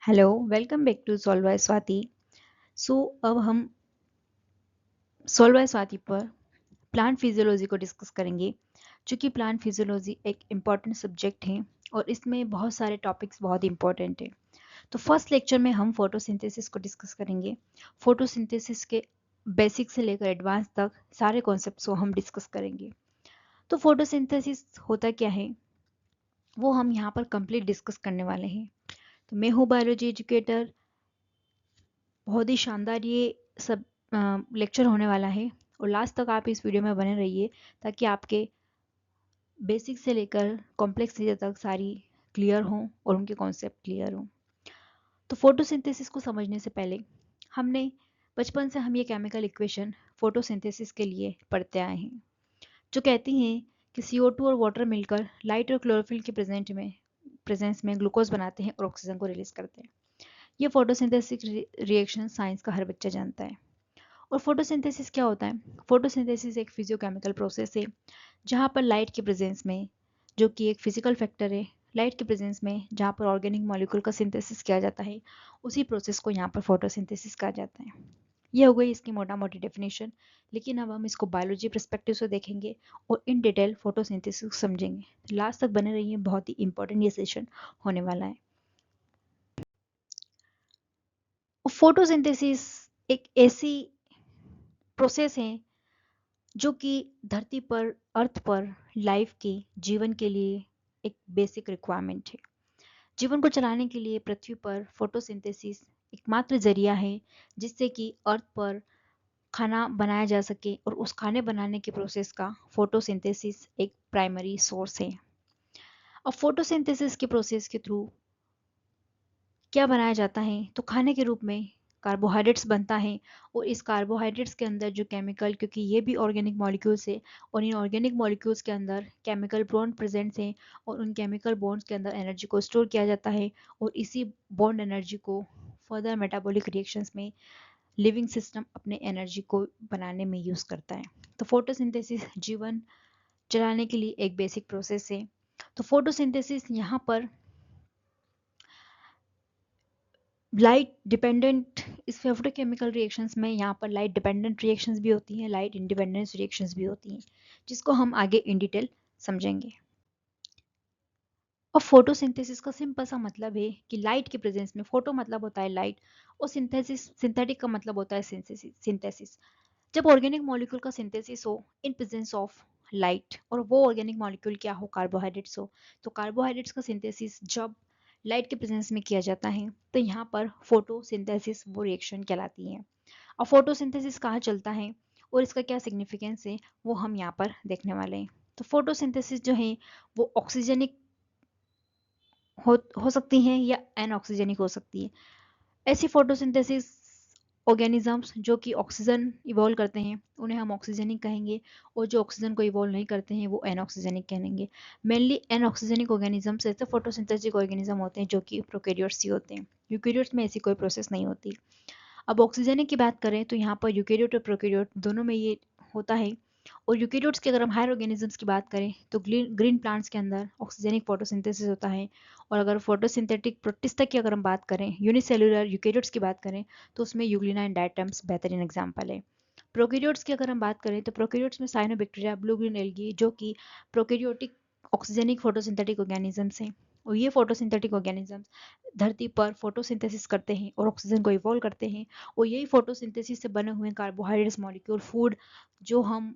Hello, welcome back to solve by Swati. So अब हम solve by Swati पर प्लांट फिजियोलॉजी को डिस्कस करेंगे। चूँकि प्लांट फिजियोलॉजी एक इम्पॉर्टेंट सब्जेक्ट है और इसमें बहुत सारे टॉपिक्स बहुत इंपॉर्टेंट हैं। तो फर्स्ट लेक्चर में हम फोटोसिंथेसिस को डिस्कस करेंगे। फोटोसिंथेसिस के बेसिक से लेकर एडवांस तक सारे कॉन्सेप्ट्स को हम डिस्कस करेंगे। तो फोटोसिंथेसिस होता क्या है वो हम यहाँ पर कंप्लीट डिस्कस करने वाले हैं। तो मैं हूँ बायोलॉजी एजुकेटर। बहुत ही शानदार ये सब लेक्चर होने वाला है और लास्ट तक आप इस वीडियो में बने रहिए ताकि आपके बेसिक से लेकर कॉम्प्लेक्स चीज़ें तक सारी क्लियर हों और उनके कॉन्सेप्ट क्लियर हों। तो फोटोसिंथेसिस को समझने से पहले हमने बचपन से हम ये केमिकल इक्वेशन फोटोसिंथेसिस के लिए पढ़ते आए हैं जो कहती हैं कि CO2 और वाटर मिलकर लाइट और क्लोरोफिल के प्रेजेंस में ग्लूकोज बनाते हैं और ऑक्सीजन को रिलीज करते हैं। ये फोटोसिंथेसिस रिएक्शन साइंस का हर बच्चा जानता है। और फोटोसिंथेसिस क्या होता है? फोटोसिंथेसिस एक फिजियोकेमिकल प्रोसेस है जहाँ पर लाइट के प्रेजेंस में, जो कि एक फिजिकल फैक्टर है, लाइट के प्रेजेंस में जहाँ पर ऑर्गेनिक मॉलिक्यूल का सिंथेसिस किया जाता है, उसी प्रोसेस को यहाँ पर फोटोसिंथेसिस कहा जाता है। ये हो गई इसकी मोटा मोटी डेफिनेशन। लेकिन अब हम इसको बायोलॉजी पर्सपेक्टिव से देखेंगे और इन डिटेल फोटोसिंथेसिस को समझेंगे। लास्ट तक बने रहिए, बहुत ही इंपॉर्टेंट ये सेशन होने वाला है। फोटोसिंथेसिस एक ऐसी प्रोसेस है जो कि धरती पर, अर्थ पर लाइफ के, जीवन के लिए एक बेसिक रिक्वायरमेंट है। जीवन को चलाने के लिए पृथ्वी पर फोटोसिंथेसिस एकमात्र जरिया है जिससे कि अर्थ पर खाना बनाया जा सके और उस खाने बनाने के प्रोसेस का फोटोसिंथेसिस एक प्राइमरी सोर्स है। अब फोटोसिंथेसिस के प्रोसेस के थ्रू क्या बनाया जाता है? तो खाने के रूप में कार्बोहाइड्रेट्स बनता है और इस कार्बोहाइड्रेट्स के अंदर जो केमिकल, क्योंकि ये भी ऑर्गेनिक मॉलिक्यूल्स है और इन ऑर्गेनिक मॉलिक्यूल्स के अंदर केमिकल बॉन्ड प्रेजेंट्स हैं और उन केमिकल बॉन्ड्स के अंदर एनर्जी को स्टोर किया जाता है और इसी बॉन्ड एनर्जी को फर्दर मेटाबॉलिक रिएक्शंस में लिविंग सिस्टम अपने एनर्जी को बनाने में यूज़ करता है। तो फोटोसिंथेसिस जीवन चलाने के लिए एक बेसिक प्रोसेस है। तो फोटोसिंथेसिस यहाँ पर लाइट डिपेंडेंट, इस फेवरोकेमिकल रिएक्शंस में यहाँ पर लाइट डिपेंडेंट रिएक्शंस भी होती हैं, लाइट इंडिपेंडेंस रिएक्शंस भी होती हैं, जिसको हम आगे इन डिटेल समझेंगे। और फोटोसिंथेसिस का सिंपल सा मतलब है कि लाइट के प्रेजेंस में, फोटो मतलब होता है लाइट और सिंथेसिस, सिंथेटिक का मतलब होता है सिंथेसिस। जब ऑर्गेनिक मॉलिक्यूल का सिंथेसिस हो इन प्रेजेंस ऑफ लाइट, और वो ऑर्गेनिक मॉलिक्यूल क्या हो? कार्बोहाइड्रेट्स हो। तो कार्बोहाइड्रेट्स का सिंथेसिस जब लाइट के प्रेजेंस में किया जाता है तो यहाँ पर फोटोसिंथेसिस वो रिएक्शन कहलाती है। और फोटोसिंथेसिस कहाँ चलता है और इसका क्या सिग्निफिकेंस है वो हम यहाँ पर देखने वाले हैं। तो फोटोसिंथेसिस जो है वो ऑक्सीजनिक हो सकती हैं या एनऑक्सीजनिक हो सकती है। ऐसी फोटोसिंथेसिस ऑर्गेनिजम्स जो कि ऑक्सीजन इवॉल्व करते हैं उन्हें हम ऑक्सीजनिक कहेंगे और जो ऑक्सीजन को इवॉल्व नहीं करते हैं वो एनऑक्सीजनिक कहेंगे। मेनली एनऑक्सीजनिक ऑर्गेनिजम्स ऐसे फोटोसिंथेटिक ऑर्गेनिज्म होते हैं जो कि प्रोकैरियोट्स ही होते हैं। यूकैरियोट्स में ऐसी कोई प्रोसेस नहीं होती। अब ऑक्सीजनिक की बात करें तो यहाँ पर यूकैरियोट और प्रोकैरियोट दोनों में ये होता है। और यूकैरियोट्स की अगर हम हायर ऑर्गेनिजम्स की बात करें तो ग्रीन प्लांट्स के अंदर ऑक्सीजनिक फोटोसिंथेसिस होता है। और अगर फोटोसिंथेटिक प्रोटिस्टा की अगर हम बात करें, यूनिसेलुलर यूकैरियोट्स की बात करें, तो उसमें यूग्लिना एंड डायटम्स बेहतरीन एग्जाम्पल है। प्रोकैरियोट्स की अगर हम बात करें तो प्रोकैरियोट्स में साइनोबैक्टीरिया, ब्लू ग्रीन एल्गी जो कि प्रोकैरियोटिक ऑक्सीजनिक फोटोसिंथेटिक ऑर्गेनिजम्स हैं। और ये फोटोसिंथेटिक ऑर्गेनिजम्स धरती पर फोटोसिंथेसिस करते हैं और ऑक्सीजन को इवॉल्व करते हैं। और यही फोटोसिंथेसिस से बने हुए कार्बोहाइड्रेट्स मॉलिक्यूल, फूड जो हम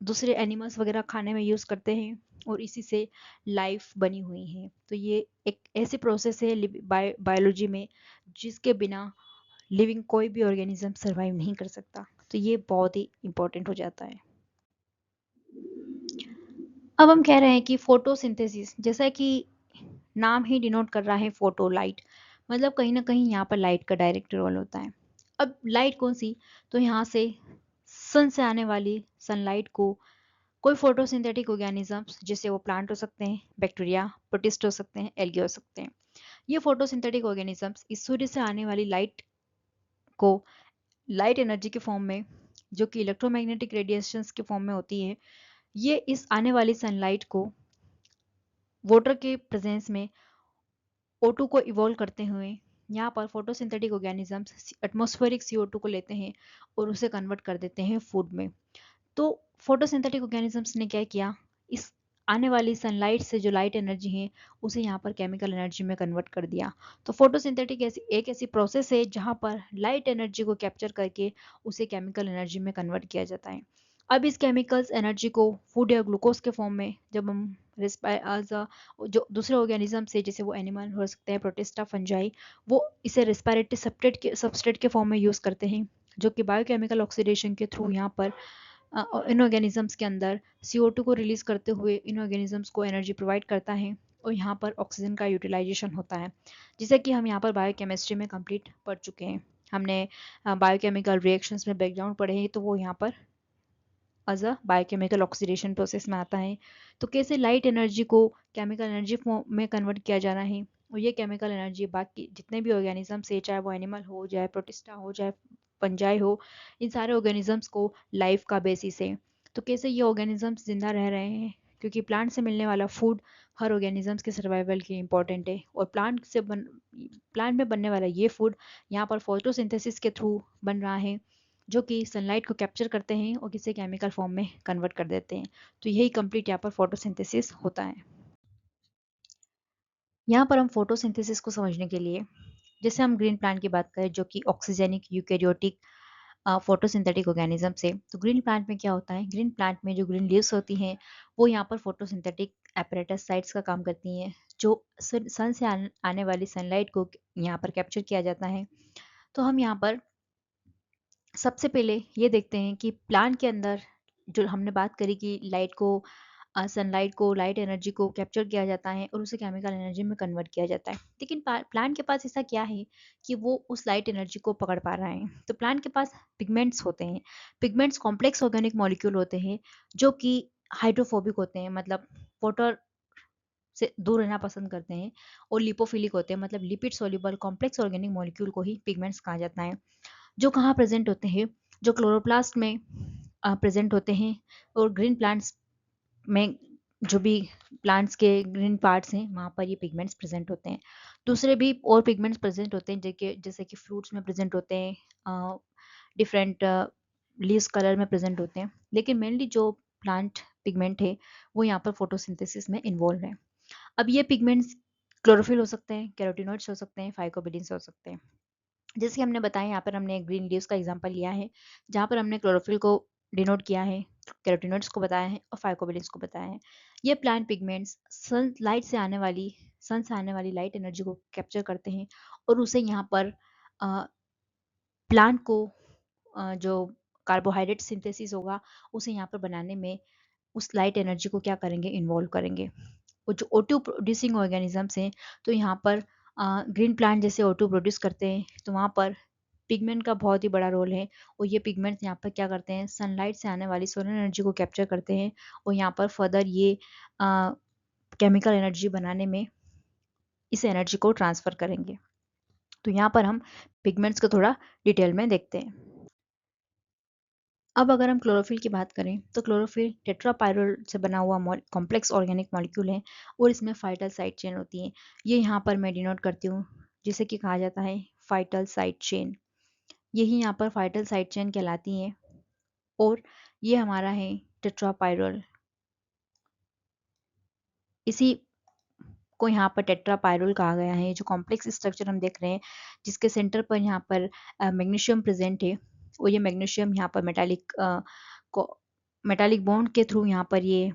दूसरे एनिमल्स वगैरह खाने में यूज़ करते हैं और इसी से लाइफ बनी हुई है। तो ये एक ऐसी प्रोसेस है बायोलॉजी में जिसके बिना लिविंग कोई भी ऑर्गेनिज्म सरवाइव नहीं कर सकता। तो ये बहुत ही इंपॉर्टेंट हो जाता है। अब हम कह रहे हैं कि फोटोसिंथेसिस, जैसा कि नाम ही डिनोट कर रहा है, फोटो लाइट, मतलब कहीं ना कहीं यहाँ पर लाइट का डायरेक्ट रोल होता है। अब लाइट कौन सी? तो यहाँ से सन से आने वाली सनलाइट को कोई फोटोसिंथेटिक ऑर्गेनिजम्स, जैसे वो प्लांट हो सकते हैं, बैक्टीरिया, प्रोटिस्ट हो सकते हैं, एल्गी हो सकते हैं, ये फोटोसिंथेटिक ऑर्गेनिजम्स इस सूर्य से आने वाली लाइट को लाइट एनर्जी के फॉर्म में, जो कि इलेक्ट्रोमैग्नेटिक रेडिएशंस के फॉर्म में होती है, ये इस आने वाली सनलाइट को वाटर के प्रेजेंस में O2 को इवॉल्व करते हुए यहाँ पर फोटोसिंथेटिक ऑर्गेनिजम्स एटमॉस्फेरिक CO2 को लेते हैं और उसे कन्वर्ट कर देते हैं फूड में। तो फोटोसिंथेटिक ऑर्गेनिजम्स ने क्या किया, इस आने वाली सनलाइट से जो लाइट एनर्जी है उसे यहाँ पर केमिकल एनर्जी में कन्वर्ट कर दिया। तो फोटोसिंथेटिक एक ऐसी प्रोसेस है जहाँ पर लाइट एनर्जी को कैप्चर करके उसे केमिकल एनर्जी में कन्वर्ट किया जाता है। अब इस केमिकल्स एनर्जी को फूड या ग्लूकोज के फॉर्म में जब हम जो दूसरे ऑर्गेनिज्म से, जैसे वो एनिमल हो सकते हैं, प्रोटिस्टा, फंजाई, वो इसे रेस्पिरेटरी सबस्ट्रेट के फॉर्म में यूज करते हैं, जो कि बायोकेमिकल ऑक्सीडेशन के थ्रू यहाँ पर इन ऑर्गेनिजम्स के अंदर CO2 को रिलीज करते हुए इन ऑर्गेनिजम्स को एनर्जी प्रोवाइड करता है और यहाँ पर ऑक्सीजन का यूटिलाइजेशन होता है, जिसे कि हम यहाँ पर बायोकेमिस्ट्री में कंप्लीट पढ़ चुके हैं। हमने बायोकेमिकल रिएक्शंस में बैकग्राउंड पढ़े हैं, तो वो यहाँ पर as a biochemical oxidation process में आता है। तो कैसे लाइट एनर्जी को केमिकल एनर्जी फॉर्म में कन्वर्ट किया जाना है, और ये केमिकल एनर्जी बाकी जितने भी ऑर्गेनिजम्स है, चाहे वो एनिमल हो, चाहे प्रोटिस्टा हो, चाहे फंजाई हो, इन सारे ऑर्गेनिजम्स को लाइफ का बेसिस है। तो कैसे ये ऑर्गेनिजम्स जिंदा रह रहे हैं, क्योंकि प्लांट से मिलने वाला फूड हर ऑर्गेनिजम्स के सर्वाइवल के लिए इंपॉर्टेंट है, और प्लांट में बनने वाला ये फूड यहाँ पर फोटोसिंथेसिस के थ्रू बन रहा है, जो कि सनलाइट को कैप्चर करते हैं और किसी केमिकल फॉर्म में कन्वर्ट कर देते हैं। तो यही कंप्लीट यहाँ पर फोटोसिंथेसिस होता है। यहाँ पर हम फोटोसिंथेसिस को समझने के लिए, जैसे हम ग्रीन प्लांट की बात करें जो कि ऑक्सीजेनिक यूकेरियोटिक फोटोसिंथेटिक ऑर्गेनिज्म से, तो ग्रीन प्लांट में क्या होता है, ग्रीन प्लांट में जो ग्रीन लीव्स होती हैं वो यहाँ पर फोटोसिंथेटिक एपरेटस साइट्स का काम करती हैं, जो सन से आने वाली सनलाइट को यहाँ पर कैप्चर किया जाता है। तो हम यहाँ पर सबसे पहले ये देखते हैं कि प्लांट के अंदर जो हमने बात करी कि लाइट को, सनलाइट को, लाइट एनर्जी को कैप्चर किया जाता है और उसे केमिकल एनर्जी में कन्वर्ट किया जाता है, लेकिन प्लांट के पास ऐसा क्या है कि वो उस लाइट एनर्जी को पकड़ पा रहा है। तो प्लांट के पास पिगमेंट्स होते हैं। पिगमेंट्स कॉम्प्लेक्स ऑर्गेनिक मॉलिक्यूल होते हैं जो कि हाइड्रोफोबिक होते हैं, मतलब वाटर से दूर रहना पसंद करते हैं, और लिपोफिलिक होते हैं, मतलब lipid soluble complex organic molecule को ही पिगमेंट्स कहा जाता है, जो कहाँ प्रेजेंट होते हैं, जो क्लोरोप्लास्ट में प्रेजेंट होते हैं, और ग्रीन प्लांट्स में, जो भी प्लांट्स के ग्रीन पार्ट्स हैं वहाँ पर ये पिगमेंट्स प्रेजेंट होते हैं। दूसरे भी और पिगमेंट्स प्रेजेंट होते हैं, जैसे कि फ्रूट्स में प्रेजेंट होते हैं, डिफरेंट लीव्स कलर में प्रेजेंट होते हैं, लेकिन मेनली जो प्लांट पिगमेंट है वो यहाँ पर फोटोसिंथेसिस में इन्वॉल्व है। अब ये पिगमेंट्स क्लोरोफिल हो सकते हैं, कैरोटिनॉइड्स हो सकते हैं, फाइकोबिडिन्स हो सकते हैं। जैसे कि हमने बताया, यहाँ पर हमने ग्रीन लीव्स का एग्जांपल लिया है, जहाँ पर हमने क्लोरोफिल को डिनोट किया है, कैरोटिनॉइड्स को बताया है और फाइकोबिडिन्स को बताया है। ये प्लांट पिगमेंट्स सन से आने वाली लाइट एनर्जी को कैप्चर करते हैं और उसे यहाँ पर प्लांट को जो कार्बोहाइड्रेट सिंथेसिस होगा उसे यहाँ पर बनाने में उस लाइट एनर्जी को क्या करेंगे, इन्वॉल्व करेंगे। और जो O2 प्रोड्यूसिंग ऑर्गेनिजम्स हैं, तो यहाँ पर ग्रीन प्लांट जैसे O2 प्रोड्यूस करते हैं, तो वहाँ पर पिगमेंट का बहुत ही बड़ा रोल है, और ये पिगमेंट्स यहाँ पर क्या करते हैं, सनलाइट से आने वाली सोलर एनर्जी को कैप्चर करते हैं और यहाँ पर फर्दर ये केमिकल एनर्जी बनाने में इस एनर्जी को ट्रांसफर करेंगे। तो यहाँ पर हम पिगमेंट्स को थोड़ा डिटेल में देखते हैं। अब अगर हम क्लोरोफिल की बात करें, तो क्लोरोफिल टेट्रापायरल से बना हुआ कॉम्प्लेक्स ऑर्गेनिक मॉलिक्यूल है और इसमें फाइटल साइड चेन होती है। ये यहाँ पर मैं डिनोट करती हूँ, जिसे कि कहा जाता है फाइटल साइड चेन। यही यहाँ पर फाइटल साइड चेन कहलाती है, और ये हमारा है टेट्रापायरल। इसी को यहाँ पर टेट्रापायरल कहा गया है। जो कॉम्प्लेक्स स्ट्रक्चर हम देख रहे हैं, जिसके सेंटर पर यहाँ पर मैग्नीशियम प्रेजेंट है, और ये मैग्नीशियम यहाँ पर मेटालिक बॉन्ड के थ्रू यहाँ पर ये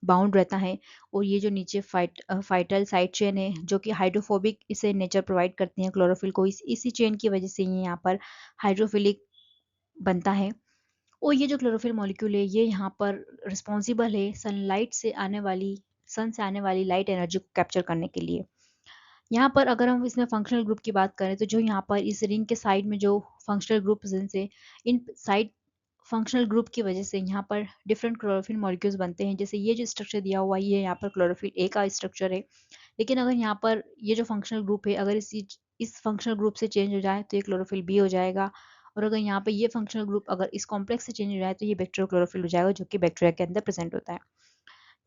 बाउंड रहता है। और ये जो नीचे फाइटल साइड चेन है, जो कि हाइड्रोफोबिक इसे नेचर प्रोवाइड करती है क्लोरोफिल को, इसी चेन की वजह से ये यहाँ पर हाइड्रोफिलिक बनता है। और ये जो क्लोरोफिल मॉलिक्यूल है, ये यहाँ पर रिस्पॉन्सिबल है सन से आने वाली लाइट एनर्जी को कैप्चर करने के लिए। यहाँ पर अगर हम इसमें फंक्शनल ग्रुप की बात करें, तो जो यहाँ पर इस रिंग के साइड में जो फंक्शनल ग्रुप प्रेजेंस है, इन साइड फंक्शनल ग्रुप की वजह से यहाँ पर डिफरेंट क्लोरोफिल मॉलिक्यूल्स बनते हैं। जैसे ये जो स्ट्रक्चर दिया हुआ है, ये यहाँ पर क्लोरोफिल ए का स्ट्रक्चर है, लेकिन अगर यहाँ पर ये जो फंक्शनल ग्रुप है, अगर इस फंक्शनल ग्रुप से चेंज हो जाए तो ये क्लोरोफिल बी हो जाएगा, और अगर यहाँ पे ये फंक्शनल ग्रुप अगर इस कॉम्प्लेक्स से चेंज हो जाए तो ये बैक्टीरियो क्लोरोफिल हो जाएगा, जो कि बैक्टीरिया के अंदर प्रेजेंट होता है।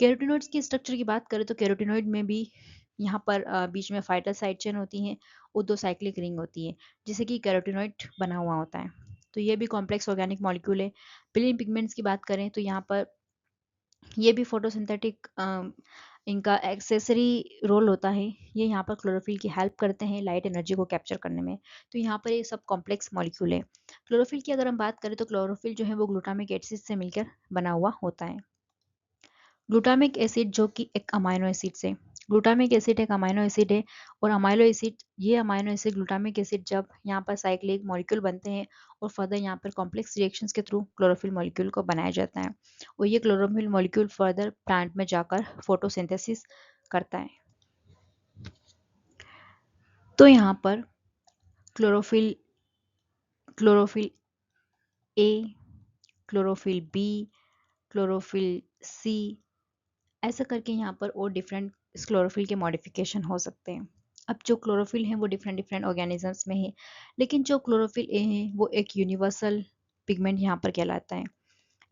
कैरोटिनॉइड्स की स्ट्रक्चर की बात करें, तो कैरोटिनॉइड में भी यहाँ पर बीच में फाइटल साइड चेन होती हैं और 2 साइक्लिक रिंग होती है जिससे कि कैरोटीनॉइड बना हुआ होता है। तो ये भी कॉम्प्लेक्स ऑर्गेनिक मॉलिक्यूल है। पिलिन पिगमेंट्स की बात करें तो यहाँ पर ये भी फोटोसिंथेटिक इनका एक्सेसरी रोल होता है। ये यहाँ पर क्लोरोफिल की हेल्प करते हैं लाइट एनर्जी को कैप्चर करने में। तो यहाँ पर ये सब कॉम्प्लेक्स मॉलिक्यूल है। क्लोरोफिल की अगर हम बात करें तो क्लोरोफिल जो है वो ग्लूटामिक एसिड से मिलकर बना हुआ होता है। ग्लूटामिक एसिड जो कि एक अमाइनो एसिड से, ग्लूटामिक एसिड एक अमाइनो एसिड है और अमाइनो एसिड, ये अमाइनो एसिड ग्लूटामिक एसिड जब यहाँ पर साइक्लिक मॉलिक्यूल बनते हैं और फर्दर यहाँ पर कॉम्प्लेक्स रिएक्शंस के थ्रू क्लोरोफिल मॉलिक्यूल को बनाया जाता है और ये क्लोरोफिल मॉलिक्यूल फर्दर प्लांट में जाकर फोटोसिंथेसिस करता है। तो यहाँ पर chlorophyll, chlorophyll A, chlorophyll B, chlorophyll C, ऐसा करके यहाँ पर और डिफरेंट क्लोरोफिल के मॉडिफिकेशन हो सकते हैं। अब जो क्लोरोफिल है वो डिफरेंट डिफरेंट ऑर्गेनिजम्स में है, लेकिन जो क्लोरोफिल ए है वो एक यूनिवर्सल पिगमेंट यहाँ पर कहलाता है।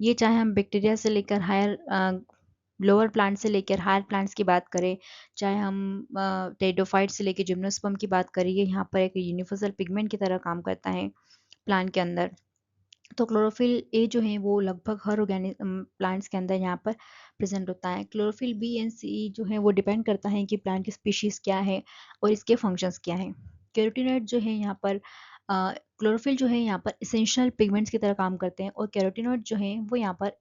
ये चाहे हम बैक्टीरिया से लेकर हायर लोअर प्लांट से लेकर हायर प्लांट्स की बात करें, चाहे हम टेरिडोफाइट से लेकर जिम्नोस्पर्म की बात करें, ये यहाँ पर एक यूनिवर्सल पिगमेंट की तरह काम करता है प्लांट के अंदर। तो क्लोरोफिल ए जो है वो लगभग हर ऑर्गेनिक प्लांट्स के अंदर यहाँ पर प्रेजेंट होता है। क्लोरोफिल बी एंड सी जो है वो डिपेंड करता है कि प्लांट की स्पीशीज क्या है और इसके फंक्शंस क्या है। कैरोटीनॉइड जो है यहाँ पर क्लोरोफिल जो है यहाँ पर इसेंशियल पिगमेंट्स की तरह काम करते हैं और कैरोटीनॉइड जो है वो यहाँ पर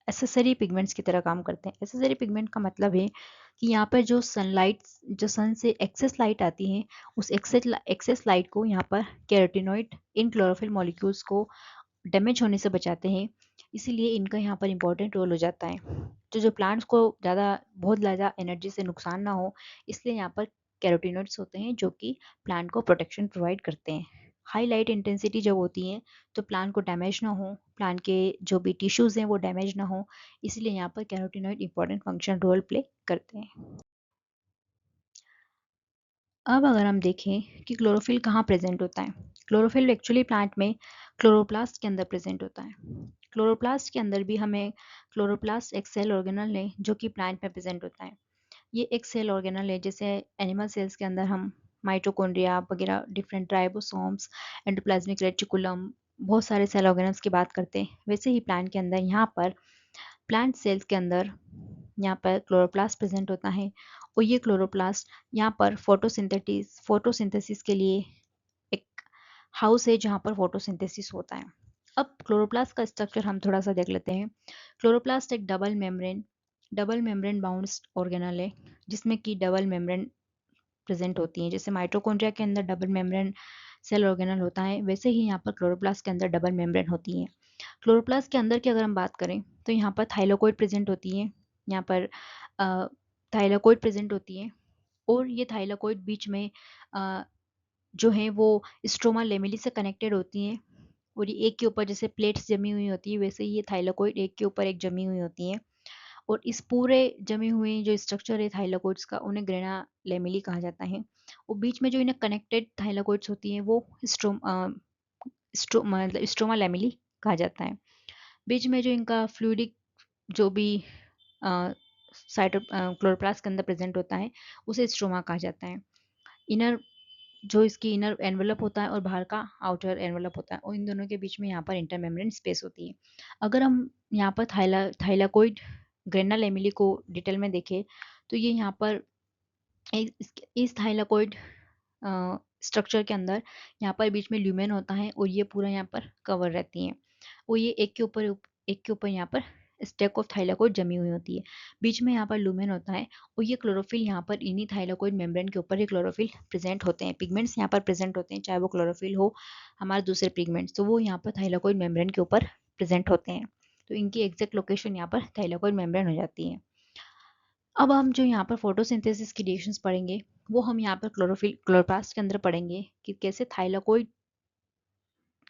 एसेसरी पिगमेंट्स की तरह काम करते हैं। एसेसरी पिगमेंट का मतलब है कि यहाँ पर जो सनलाइट, जो सन से एक्सेस लाइट आती है, उस एक्सेस लाइट को यहाँ पर कैरोटीनॉइड इन क्लोरोफिल मॉलिक्यूल्स को डैमेज होने से बचाते हैं। इसीलिए इनका यहाँ पर इम्पोर्टेंट रोल हो जाता है। तो जो प्लांट्स को बहुत ज़्यादा एनर्जी से नुकसान ना हो, इसलिए यहाँ पर कैरोटीनॉइड्स होते हैं जो कि प्लांट को प्रोटेक्शन प्रोवाइड करते हैं। हाई लाइट इंटेंसिटी जब होती है तो प्लांट को डैमेज ना हो, प्लांट के जो भी टिश्यूज़ हैं वो डैमेज ना हो, इसलिए यहाँ पर carotenoid important function role play करते हैं। अब अगर हम देखें कि क्लोरोफिल कहाँ प्रेजेंट होता है, क्लोरोफिल एक्चुअली प्लांट में क्लोरोप्लास्ट के अंदर प्रेजेंट होता है। क्लोरोप्लास्ट के अंदर भी हमें, क्लोरोप्लास्ट एक सेल ऑर्गेनल है जो कि प्लांट में प्रेजेंट होता है। ये एक सेल ऑर्गेनल है, जैसे एनिमल सेल्स के अंदर हम माइटोकॉन्ड्रिया वगैरह, डिफरेंट राइबोसोम्स, एंडोप्लाज्मिक रेटिकुलम, बहुत सारे सेल ऑर्गेनल्स की बात करते हैं, वैसे ही प्लांट के अंदर यहाँ पर प्लांट सेल्स के अंदर यहाँ पर क्लोरोप्लास्ट प्रेजेंट होता है और ये क्लोरोप्लास्ट यहाँ पर फोटोसिंथेसिस के लिए एक हाउस है जहाँ पर फोटोसिंथेसिस होता है। अब क्लोरोप्लास्ट का स्ट्रक्चर हम थोड़ा सा देख लेते हैं। क्लोरोप्लास्ट एक डबल मेम्ब्रेन बाउंड ऑर्गेनल है जिसमें कि डबल मेम्ब्रेन प्रेजेंट होती हैं। जैसे माइटोकॉन्ड्रिया के अंदर डबल मेम्ब्रेन सेल ऑर्गेनल होता है, वैसे ही यहाँ पर क्लोरोप्लास्ट के अंदर डबल मेम्ब्रेन होती है। क्लोरोप्लास्ट के अंदर की अगर हम बात करें तो यहाँ पर थाइलाकोइड प्रेजेंट होती है, यहाँ पर थाइलाकोइड प्रेजेंट होती है और ये थाइलाकोइड बीच में अ, जो है वो स्ट्रोमा लेमेली से कनेक्टेड होती हैं और ये एक के ऊपर जैसे प्लेट्स जमी हुई होती है, वैसे ही ये थाइलाकोइड एक के ऊपर एक जमी हुई होती हैं और इस पूरे जमे हुए जो स्ट्रक्चर है थाइलाकोइड्स का, उन्हें ग्रेना लेमेली कहा जाता है। और बीच में जो इन्हें कनेक्टेड थाइलाकोइड्स होती हैं वो मतलब स्ट्रोमा लेमेली कहा जाता है। बीच में जो इनका फ्लूइडिक जो भी क्लोरोप्लास्ट के अंदर प्रेजेंट होता है उसे स्ट्रोमा कहा जाता है। इनर जो इसकी इनर एनवेलप होता है और बाहर का आउटर एनवेलप होता है और इन दोनों के बीच में यहाँ पर इंटरमेम्ब्रेन स्पेस होती है। अगर हम यहाँ पर थाइलाकोइड ग्रेना लेमिली को डिटेल में देखें तो ये यहाँ पर इस थाइलाकोइड स्ट्रक्चर के अंदर यहाँ पर बीच में ल्यूमेन होता है और ये पूरा यहाँ पर कवर रहती हैं और ये एक के ऊपर यहाँ पर स्टेक ऑफ थाइलाकोइड जमी हुई होती है। बीच में यहाँ पर लूमेन होता है और ये क्लोरोफिल यहाँ पर इन्हीं थाइलाकोइड मेम्ब्रेन के ऊपर ये क्लोरोफिल प्रेजेंट होते हैं। पिगमेंट्स यहाँ पर प्रेजेंट होते हैं, चाहे वो क्लोरोफिल हो हमारे दूसरे पिगमेंट्स, तो वो यहाँ पर थाइलाकोइड मेम्ब्रेन के ऊपर प्रेजेंट होते हैं। तो इनकी एग्जैक्ट लोकेशन यहाँ पर थाइलाकोइड मेम्ब्रेन हो जाती है। अब हम जो यहाँ पर फोटोसिंथेसिस की रिएक्शंस पढ़ेंगे वो हम यहाँ पर क्लोरोप्लास्ट के अंदर पढ़ेंगे कि कैसे थाइलाकोइड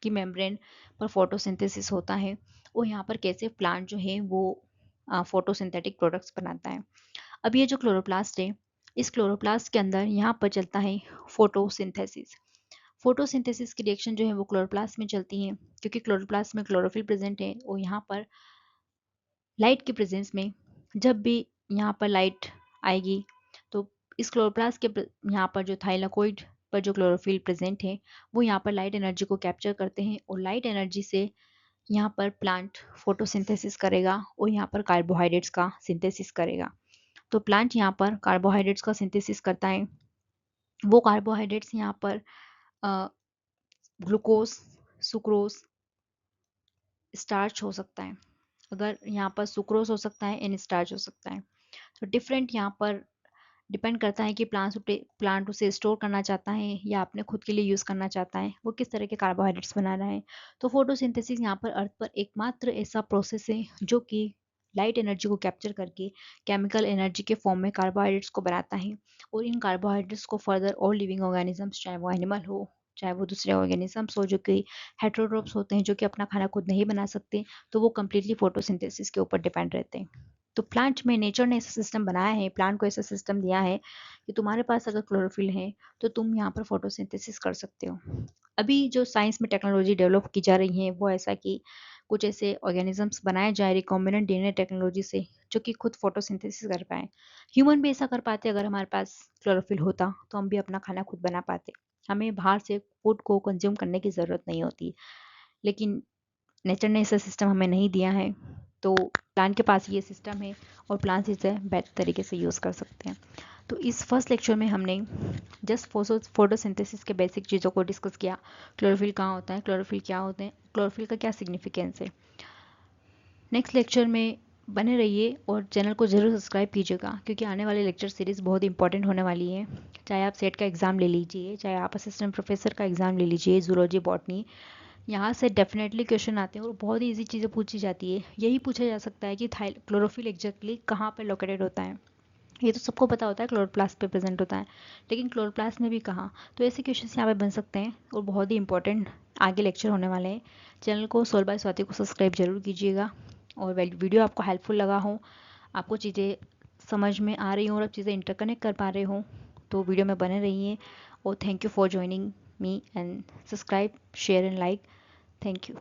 की मेम्ब्रेन पर फोटोसिंथेसिस होता है और यहाँ पर कैसे प्लांट जो है वो फोटोसिंथेटिक प्रोडक्ट्स बनाता है। अब ये जो क्लोरोप्लास्ट है, इस क्लोरोप्लास्ट के अंदर यहाँ पर चलता है फोटोसिंथेसिस। फोटोसिंथेसिस की रिएक्शन जो है वो क्लोरोप्लास्ट में चलती है क्योंकि क्लोरोप्लास्ट में क्लोरोफिल प्रेजेंट है और यहाँ पर लाइट के प्रेजेंस में जब भी यहाँ पर लाइट आएगी तो इस क्लोरोप्लास्ट के यहाँ पर जो थाइलाकोइड पर जो क्लोरोफिल प्रेजेंट है वो यहाँ पर लाइट एनर्जी को कैप्चर करते हैं और लाइट एनर्जी से यहाँ पर प्लांट फोटोसिंथेसिस करेगा और यहाँ पर कार्बोहाइड्रेट्स का सिंथेसिस करेगा। तो प्लांट यहाँ पर कार्बोहाइड्रेट्स का सिंथेसिस करता है। वो कार्बोहाइड्रेट्स यहाँ पर ग्लूकोज, सुक्रोज, स्टार्च हो सकता है। अगर यहाँ पर सुक्रोज हो सकता है एंड स्टार्च हो सकता है। तो डिफरेंट यहाँ पर डिपेंड करता है कि प्लांट उसे स्टोर करना चाहता है या अपने खुद के लिए यूज़ करना चाहता है, वो किस तरह के कार्बोहाइड्रेट्स बना रहा है। तो फोटोसिंथेसिस यहाँ पर अर्थ पर एकमात्र ऐसा प्रोसेस है जो कि लाइट एनर्जी को कैप्चर करके केमिकल एनर्जी के फॉर्म में कार्बोहाइड्रेट्स को बनाता है और इन कार्बोहाइड्रेट्स को फर्दर और लिविंग ऑर्गेनिजम्स, चाहे वो एनिमल हो चाहे वो दूसरे ऑर्गेनिजम्स हो जो कि हेट्रोट्रोप्स होते हैं, जो कि अपना खाना खुद नहीं बना सकते, तो वो कम्प्लीटली फोटोसिंथेसिस के ऊपर डिपेंड रहते हैं। तो प्लांट में नेचर ने ऐसा सिस्टम बनाया है, प्लांट को ऐसा सिस्टम दिया है कि तुम्हारे पास अगर क्लोरोफिल है तो तुम यहाँ पर फोटोसिंथेसिस कर सकते हो। अभी जो साइंस में टेक्नोलॉजी डेवलप की जा रही है वो ऐसा कि कुछ ऐसे ऑर्गेनिजम्स बनाए जाए रिकॉम्बिनेंट डीएनए टेक्नोलॉजी से जो कि खुद फोटोसिंथेसिस कर पाए। ह्यूमन भी ऐसा कर पाते, अगर हमारे पास क्लोरोफिल होता तो हम भी अपना खाना खुद बना पाते, हमें बाहर से फूड को कंज्यूम करने की ज़रूरत नहीं होती। लेकिन नेचर ने ऐसा सिस्टम हमें नहीं दिया है, तो प्लांट के पास ये सिस्टम है और प्लांट्स इसे बेहतर तरीके से यूज़ कर सकते हैं। तो इस फर्स्ट लेक्चर में हमने जस्ट फोटोसिंथेसिस के बेसिक चीज़ों को डिस्कस किया। क्लोरोफिल कहाँ होता है, क्लोरोफिल क्या होते हैं, क्लोरोफिल का क्या सिग्निफिकेंस है। नेक्स्ट लेक्चर में बने रहिए और चैनल को ज़रूर सब्सक्राइब कीजिएगा क्योंकि आने वाली लेक्चर सीरीज़ बहुत इंपॉर्टेंट होने वाली है। चाहे आप सेट का एग्ज़ाम ले लीजिए, चाहे आप असिस्टेंट प्रोफेसर का एग्ज़ाम ले लीजिए, जूलॉजी बॉटनी, यहाँ से डेफिनेटली क्वेश्चन आते हैं और बहुत ही ईजी चीज़ें पूछी जाती है। यही पूछा जा सकता है कि क्लोरोफिल एग्जैक्टली कहाँ पर लोकेटेड होता है। ये तो सबको पता होता है क्लोरोप्लास्ट पे प्रेजेंट होता है, लेकिन क्लोरोप्लास्ट में भी कहाँ, तो ऐसे क्वेश्चन यहाँ पे बन सकते हैं और बहुत ही इंपॉर्टेंट आगे लेक्चर होने वाले हैं। चैनल को सोल्व बाय स्वाति को सब्सक्राइब जरूर कीजिएगा और वीडियो आपको हेल्पफुल लगा हो, आपको चीज़ें समझ में आ रही हो और आप चीज़ें इंटरकनेक्ट कर पा रहे हो तो वीडियो में बने रहिए। और thank you for joining me and subscribe, share and like. Thank you.